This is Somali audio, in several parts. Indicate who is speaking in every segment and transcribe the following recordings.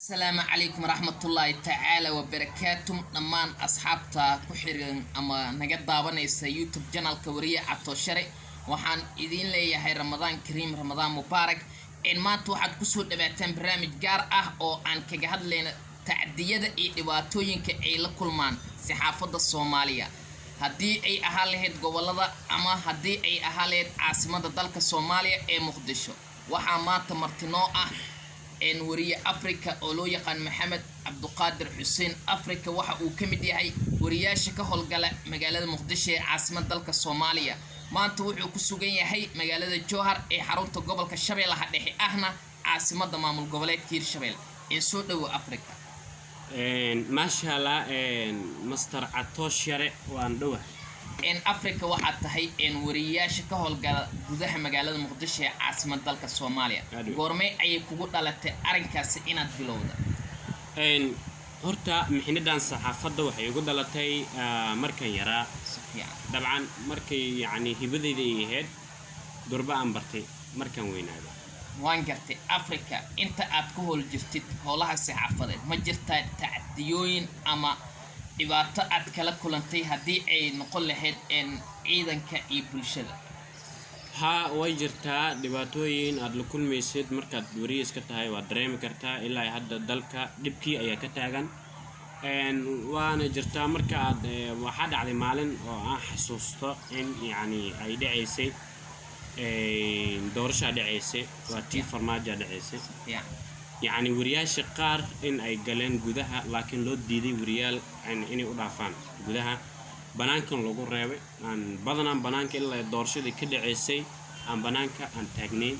Speaker 1: السلام عليكم ورحمة الله تعالى وبركاته نمان أصحابتا كحرين أما نجد داوانيسا يوتيوب جانل كورية عطو شري وحان إذين لي هاي رمضان كريم رمضان مبارك إن ما توحد كسود دبعتين برامج جار أو عن كجهد لنا تعدية إيواتوين كأي لكل مان صحافة الصومالية هدي أي أهاليهد جوالدا أما هدي أي أهاليهد عاصمة دالك الصومالية أي مقدشو وحان ما تمرتنو إن ورية أفريقيا أولو يقان محمد عبد القادر حسين أفريقيا waxa uu ka mid yahay wariyaasha ka howlgala magaalada Muqdisho ee caasimadda dalka Soomaaliya maanta wuxuu ku sugan yahay magaalada Jowhar ee xarunta gobolka Shabeellaha Dhexe ahna caasimadda maamul goboleedka Hirshabelle ee soo dhaw Afrika
Speaker 2: ما شاء الله مستر عطوش يرى وان دوه
Speaker 1: إن أفريقيا waxaa tahay in wariyaasha ka howlgala gudaha magaalada Muqdisho ee caasimadda dalka Soomaaliya goormay ay kugu dhalatay arinkaas inaad bilowda
Speaker 2: horta mixnadan saxaafadda waxay ugu dhalatay markan yaraa dabcan markay yani hibadayda ahayd durba aan bartay markan weynaado
Speaker 1: waan gartay Afrika inta aad ku howl jirtid howlaha saxaafadeed ma jirtaa tacdiyooyin ama dhibaato aad kala kulantay hadii ay noqon lahayd in ciidanka iyo bulshada
Speaker 2: ha way jirtaa dhibaatooyin aad la kulmaysid markaad wariye iska tahay waa dareemi kartaa ilaa hadda dalka dhibkii ayaa ka taagan waana jirtaa marka aad waxa dhacday maalin oo aan xasuusto in yani ay dhacaysay doorasho dhacaysay waa tii farmaajo dhacaysay يعني ورياش قار إن أي جلين جودها لكن لو ديدي وريال إني أضافان جودها بنانك لوجو رأوي عن بدنا بنانك إلا دورشة دي كده عيسى عن بنانك عن تجنين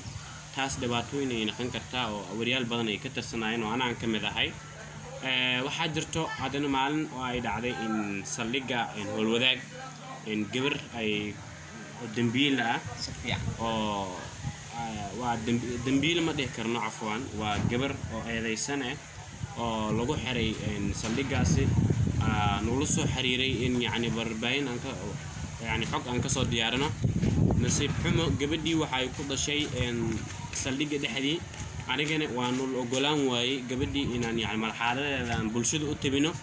Speaker 2: تاس دباتوين إن خن كرتا أو وريال بدنا يكتر سنين وأنا عن كم ذا هاي وحجرته عدنا معلن وعيد عليه إن سلقة إن هو الوذاك إن جبر أي دمبيلة
Speaker 1: صفيا
Speaker 2: ودمبيل ما ده كرنا عفوا وجبر أو هذا سنة أو لغو حري إن صديقاسي نولسو حريري إن يعني بربعين أنك يعني حق أنك صار ديارنا نصيب حمو قبدي وحيكون شيء إن صديق ده حدي أنا جن وانول أقولان واي قبدي إن يعني مرحلة لان بلشد أتبينه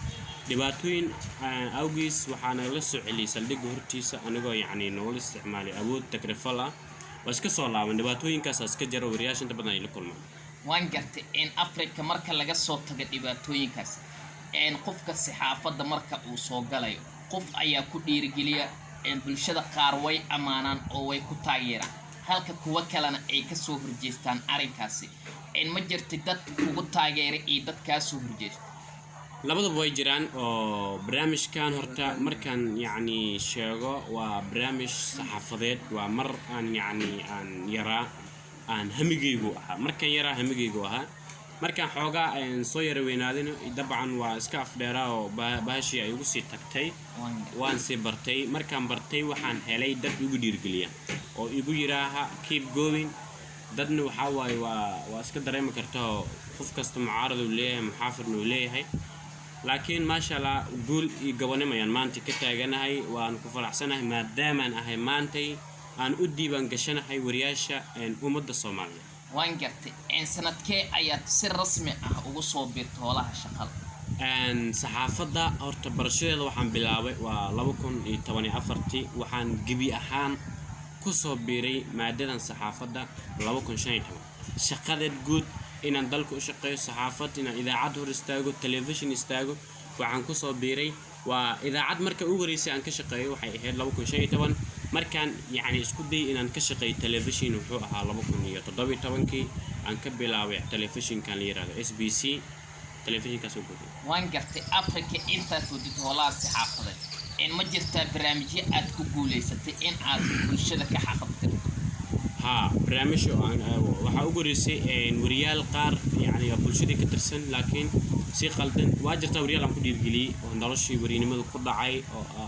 Speaker 2: دباتوين أوجيس وحنا لسه علي صديق هرتيس أنا جو يعني نول استعمالي أبود تكرفلا واسك صلاة من دباتوين كاساس كجرو ورياش أنت بدنا يلكل ما.
Speaker 1: وان قرت إن أفريقيا مركز لقى صوت تجد دباتوين كاس إن قف كالسحافة ده مركز وصوت جلايو قف أي كودي رجلية إن بالشدة قاروي أمانا أو كتايرة هل كوكلنا أي كسوه رجستان أريكاسي إن مجر تدت كتايرة إيدت كسوه رجست.
Speaker 2: لابد بوي جيران أو برامج كان هرتا مركان يعني شيغو وبرامج صحافات ومر أن يعني أن يرى أن همجيجو مركان يرى همجيجو ها مركان حوجا إن صير وينادينه طبعا واسكاف دارا وبهشي يوسي تكتي وان سبرتي مركان برتي وحن هلي دب يقدر قليا أو يقدرها keep going ددنا وحواي واسكت دريم كرتاه خوف كاست معارض وليه محافظ وليه هاي لكن ما شاء الله قول يجوانا ما ينمانتي كتاجنا هاي وأن كفر أحسنه ما دائما هاي مانتي أن أدي بنقشنا هاي ورياشة أن أمد الصومالية.
Speaker 1: وين قرتي إن سنة كي آيات سر رسمي وصوب بيتولها شغل.
Speaker 2: أن صحافة دا أرتبرشة وحن بلاوي ولابكون يتواني أفرتي وحن جبي أحان كصوب بيري مادة صحافة دا لابكون شيء شقدت جود إن ندلك أشقي صحافة إن إذا عاد هرستاجو التلفزيون يستاجو وعن كسر بيري وإذا عاد مركب أوريسي عن كشقي وحي لو كل شيء طبعا مركان يعني اسكودي إن كشقي التلفزيون وحوها لو كن يتضبي طبعا كي عن كبلاوي التلفزيون كان ليرا SBC تلفزيون كسبوكي.
Speaker 1: وان قرت أفريقيا أنت تودي ولا صحافة إن مجرد برامجي أتكوبولي ستي إن عاد كل شركة حقبت.
Speaker 2: ها برامج وحاوجريسي إن وريال قار يعني كل شيء كترسن لكن سي خلطن واجر توريال عم كدير جلي وندرشي وريني ماذا قد عاي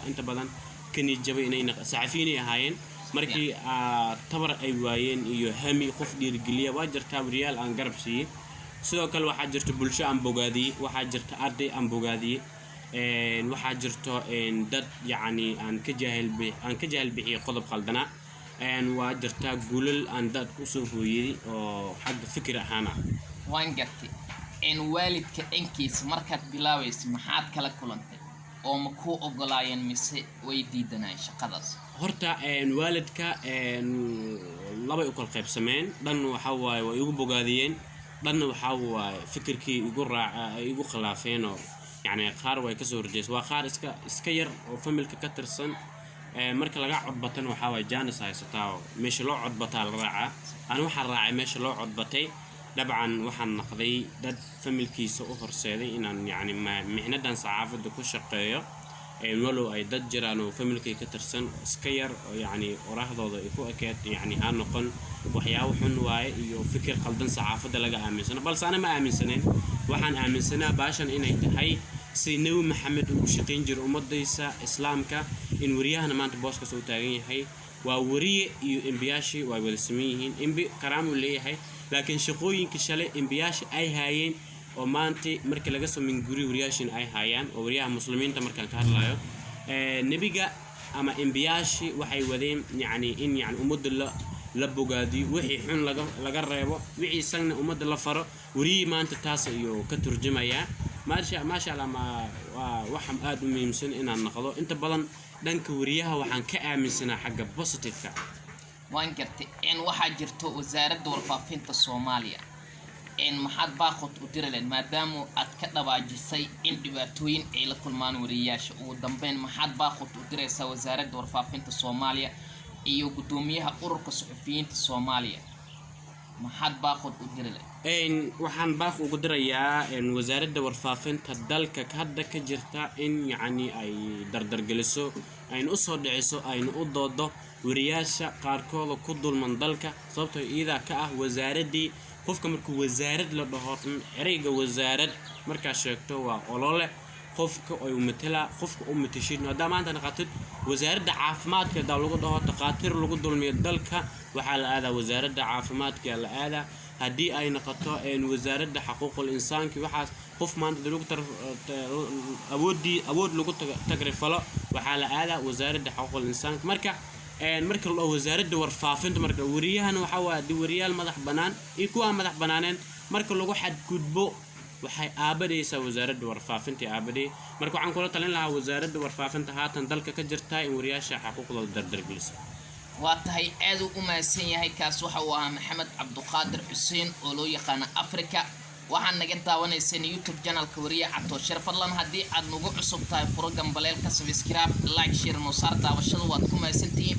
Speaker 2: أنت بدن كني جبي إني سعفيني هاين مركي تبر أيوين يهمي قف دير جلي واجر توريال عن قرب سي سواء كل واحد جرت بلشة عن بوجادي واحد جرت أرضي عن بوجادي إن واحد جرت إن دد يعني عن كجهل بحي قلب خلدنا أن واجرتا قولل أن داد كسوه يدي أو حق فكرة هنا.
Speaker 1: وان قرتي in waalidka dhankiisa markaad bilaabaysa maxaad kala kulantay oo ma ku ogolaayeen mise way diidanayeen shaqadaas
Speaker 2: horta waalidka laba u kala qaybsameen dhan waxa waaye way ugu bogaadiyeen dhanna waxa waaye fikirkii igu khilaafeen oo yani qaar way ka soo horjeesay waa qaar iska yar oo familka ka tirsan marka laga codbatan waxa waaye jaanis haysataa meesha loo codbataa la raacaa aan waxa raacay meesha loo codbatay dabcan waxaan naqday dad familkiisa u horseeday inaan yani mihnadan saxaafada ku shaqeeyo walow ay dad jiraan oo familkay ka tirsan iska yar yani qoraahdooda ay ku ekeed yani ha noqon waxyaabo xun waaye iyo fikir qaldan saxaafada laga aaminsano balse ana ma aaminsaneyn waxaan aaminsanaa baashan inay tahay si nabi maxamed uu shaqeyn jiray ummadaysa islaamka in wariyahana maanta booska soo taagan yahay waa wariye iyo imbiyaashi way wada sameeyeen imbi karaam uu leeyahay laakiin shaqooyinka shalay imbiyaashi ay haayeen oo maanta markii laga soo min guri wariyaashin ay haayaan oo wariyaha muslimiinta markaan ka hadlayo nabiga ama imbiyaashi waxay wadeen yani in yani ummadda la bogaadiyo wixii xun laga reebo wixii sagna ummadda la faro wariye maanta taas iyo ka turjumaya maasha Allah waa waxaan aad u muhiimsan inaan naqdo inta badan dhanka wariyaha waxaan ka aaminsanaa xagga positive-ka
Speaker 1: waan gartay in waxa jirto wasaaradda warfaafinta Soomaaliya in maxad baaqod u direen maadaama aad ka dhawaajisay in dhibaatooyin ay la kulmaan wariyaasha ugu dambeyn maxad baaqod u diraysaa wasaaradda warfaafinta Soomaaliya iyo gudoomiyaha ururka suxufiyiinta Soomaaliya maxad baaqod u direen
Speaker 2: waxaan baaq ugu dirayaa wasaaradda warfaafinta dalka hadda ka jirta in yani ay dardargeliso ayna u soo dhiciso ayna u doodo wariyaasha qaarkooda ku dulman dalka sababtoo iyada ka ah wasaaradii qofka markuu wasaarad la dhaho ereyga wasaarad marka sheegto waa olole qofka oo matala qofka oo matashin hadda maanta naqatid wasaaradda caafimaadka da lagu dhaho taqaatir lagu dulmiyo dalka waxa la aadaa wasaaradda caafimaadka la aadaa haddii ay noqoto wasaaradda xuquuqul insaanka waxaas qof maanta lagu awood lagu tagrifalo waxa la aadaa wasaaradda xuquuqul insaanka marka loo wasaaradda warfaafinta marka wariyahana waxa waa wariyaal madax banaan iyo kuwa madax banaaneen marka lagu xadgudbo waxay aabadaysaa wasaaradda warfaafinta aabadey marka waxaan kula talin lahaa wasaaradda warfaafinta haatan dalka ka jirta in wariyaasha xuquuqdooda dardargeliso
Speaker 1: waa tahay aad u maasan yahay kaas waxa uu ahaa Maxamed Cabduqaadir Xuseen oo loo yaqaan Afrika waxaan naga daawanaysan YouTube channelka wariye Catooshare fadlan hadii aad nagu cusub tahay program baleelka subscribe like share no saar daawashada waad ku maasantiin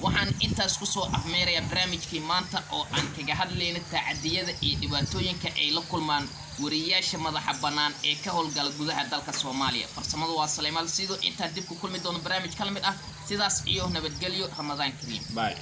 Speaker 1: waxaan intaas ku soo afmeeraya barnaamijkii maanta oo aan kaga hadlayna taacadiyada iyo dhibaatooyinka ay la kulmaan wariyaasha madaxa banaan ee ka howlgala gudaha dalka Soomaaliya farsamadu waa Saleymaal sidoo inta dib ku kulmi doono barnaamij kala mid ah sidaas iyo nabadgelyo Ramadaan Kariim
Speaker 2: bye